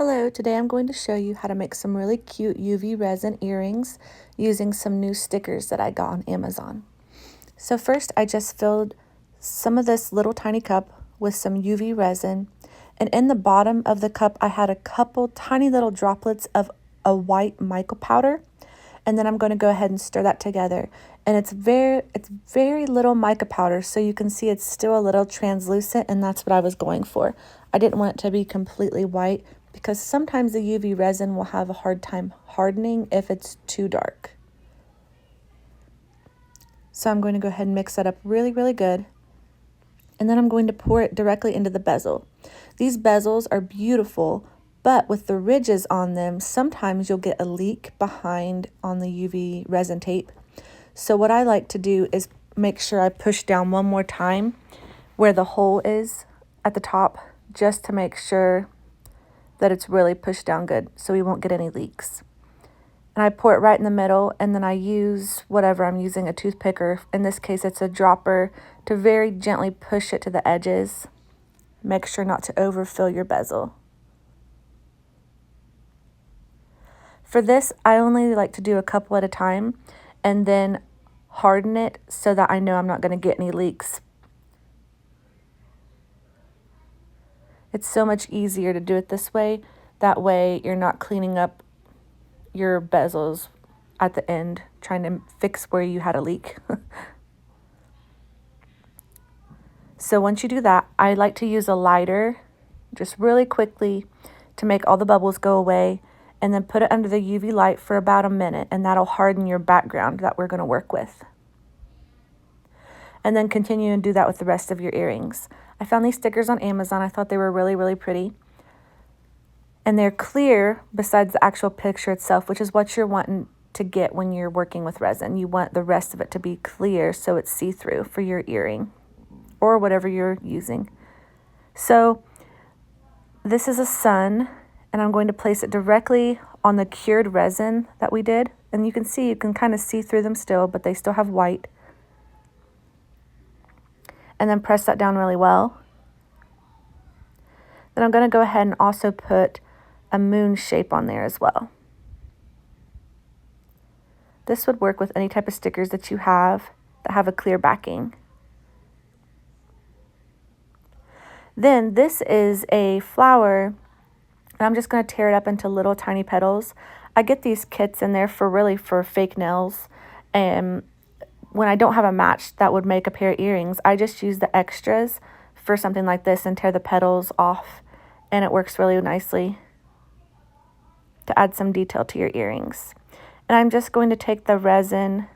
Hello, today I'm going to show you how to make some really cute UV resin earrings using some new stickers that I got on Amazon. So first I just filled some of this little tiny cup with some UV resin, and in the bottom of the cup I had a couple tiny little droplets of a white mica powder, and then I'm going to go ahead and stir that together. And it's very little mica powder, so you can see it's still a little translucent, and that's what I was going for. I didn't want it to be completely white because sometimes the UV resin will have a hard time hardening if it's too dark. So I'm going to go ahead and mix that up really good. And then I'm going to pour it directly into the bezel. These bezels are beautiful, but with the ridges on them, sometimes you'll get a leak behind on the UV resin tape. So what I like to do is make sure I push down one more time where the hole is at the top, just to make sure that it's really pushed down good so we won't get any leaks. And I pour it right in the middle, and then I use whatever I'm using, a toothpick, or in this case it's a dropper, to very gently push it to the edges. Make sure not to overfill your bezel. For this, I only like to do a couple at a time and then harden it so that I know I'm not going to get any leaks. It's so much easier to do it this way. That way you're not cleaning up your bezels at the end, trying to fix where you had a leak. So once you do that, I like to use a lighter just really quickly to make all the bubbles go away, and then put it under the UV light for about a minute, and that'll harden your background that we're going to work with. And then continue and do that with the rest of your earrings. I found these stickers on Amazon. I thought they were really pretty. And they're clear besides the actual picture itself, which is what you're wanting to get when you're working with resin. You want the rest of it to be clear so it's see-through for your earring or whatever you're using. So this is a sun, and I'm going to place it directly on the cured resin that we did. And you can see, you can kind of see through them still, but they still have white. And then press that down really well. Then I'm going to go ahead and also put a moon shape on there as well. This would work with any type of stickers that you have that have a clear backing. Then this is a flower, and I'm just going to tear it up into little tiny petals. I get these kits in there for fake nails, and when I don't have a match that would make a pair of earrings, I just use the extras for something like this and tear the petals off, and it works really nicely to add some detail to your earrings. And I'm just going to take the resin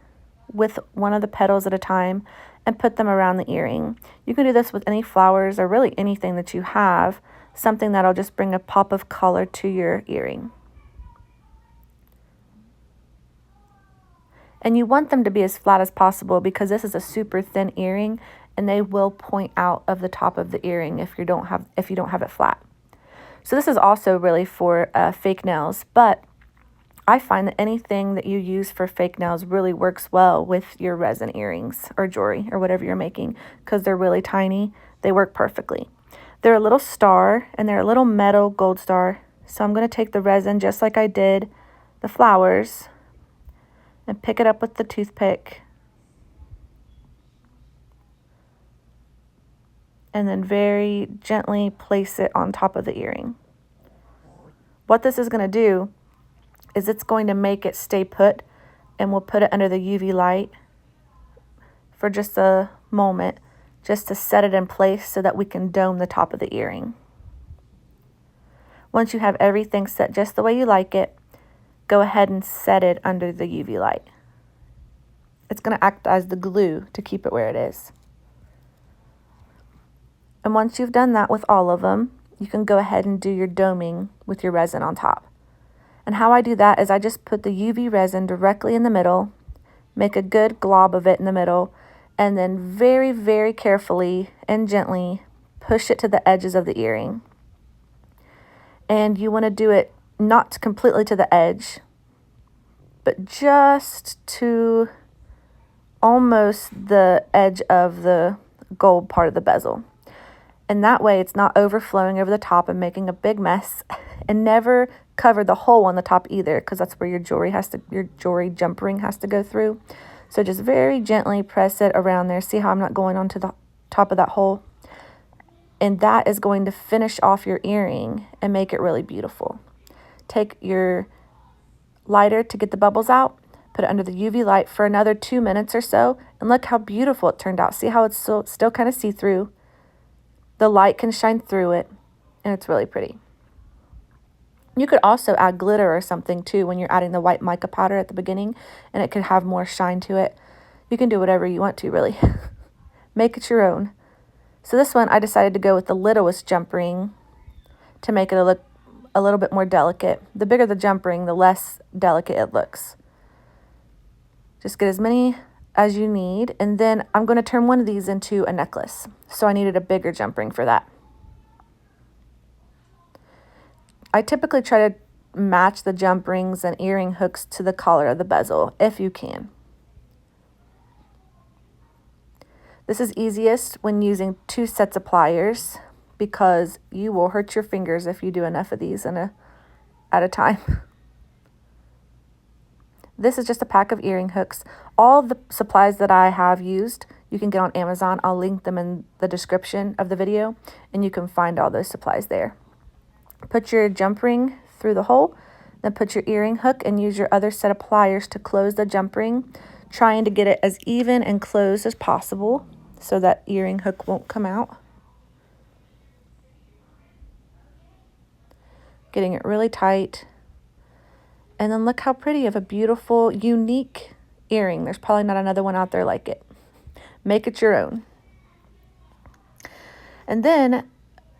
with one of the petals at a time and put them around the earring. You can do this with any flowers or really anything that you have, something that'll just bring a pop of color to your earring. And you want them to be as flat as possible because this is a super thin earring, and they will point out of the top of the earring if you don't have it flat. So this is also really for fake nails, but I find that anything that you use for fake nails really works well with your resin earrings or jewelry or whatever you're making, because they're really tiny. They work perfectly. They're a little star, and they're a little metal gold star. So I'm going to take the resin just like I did the flowers and pick it up with the toothpick, and then very gently place it on top of the earring. What this is going to do is it's going to make it stay put, and we'll put it under the UV light for just a moment, just to set it in place so that we can dome the top of the earring. Once you have everything set just the way you like it, go ahead and set it under the UV light. It's going to act as the glue to keep it where it is. And once you've done that with all of them, you can go ahead and do your doming with your resin on top. And how I do that is I just put the UV resin directly in the middle, make a good glob of it in the middle, and then very carefully and gently push it to the edges of the earring. And you want to do it not completely to the edge, but just to almost the edge of the gold part of the bezel. And that way it's not overflowing over the top and making a big mess. and never cover the hole on the top either, because that's where your jewelry jump ring has to go through. So just very gently press it around there. See how I'm not going onto the top of that hole? And that is going to finish off your earring and make it really beautiful. Take your lighter to get the bubbles out, put it under the UV light for another 2 minutes or so, and look how beautiful it turned out. See how it's still kind of see-through? The light can shine through it, and it's really pretty. You could also add glitter or something too when you're adding the white mica powder at the beginning, and it could have more shine to it. You can do whatever you want to, really. Make it your own. So this one, I decided to go with the littlest jump ring to make it look a little bit more delicate. The bigger the jump ring, the less delicate it looks. Just get as many as you need, and then I'm going to turn one of these into a necklace. So I needed a bigger jump ring for that. I typically try to match the jump rings and earring hooks to the collar of the bezel, if you can. This is easiest when using 2 sets of pliers, because you will hurt your fingers if you do enough of these at a time. This is just a pack of earring hooks. All the supplies that I have used, you can get on Amazon. I'll link them in the description of the video, and you can find all those supplies there. Put your jump ring through the hole, then put your earring hook and use your other set of pliers to close the jump ring, trying to get it as even and closed as possible so that earring hook won't come out. Getting it really tight. And then look how pretty of a beautiful, unique earring. There's probably not another one out there like it. Make it your own. And then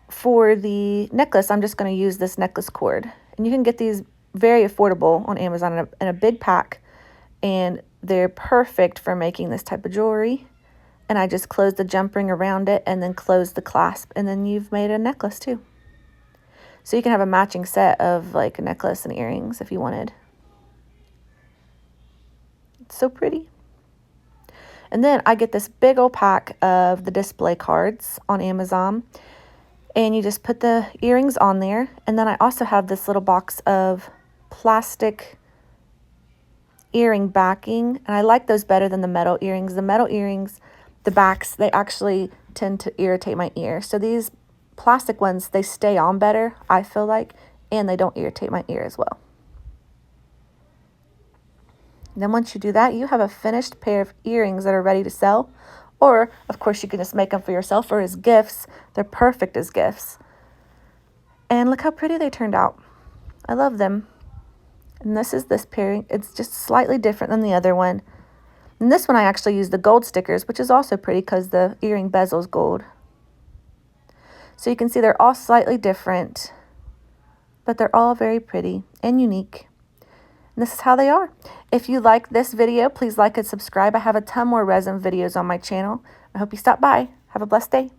for the necklace, I'm just going to use this necklace cord. And you can get these very affordable on Amazon in a big pack. And they're perfect for making this type of jewelry. And I just close the jump ring around it and then close the clasp. And then you've made a necklace too. So you can have a matching set of like a necklace and earrings if you wanted. It's so pretty. And then I get this big old pack of the display cards on Amazon. And you just put the earrings on there. And then I also have this little box of plastic earring backing. And I like those better than the metal earrings. The metal earrings, the backs, they actually tend to irritate my ear. So these plastic ones, they stay on better, I feel like, and they don't irritate my ear as well. And then once you do that, you have a finished pair of earrings that are ready to sell. Or, of course, you can just make them for yourself or as gifts. They're perfect as gifts. And look how pretty they turned out. I love them. And this is this pairing. It's just slightly different than the other one. And this one I actually used the gold stickers, which is also pretty because the earring bezel's gold. So you can see they're all slightly different, but they're all very pretty and unique. And this is how they are. If you like this video, please like and subscribe. I have a ton more resin videos on my channel. I hope you stop by. Have a blessed day.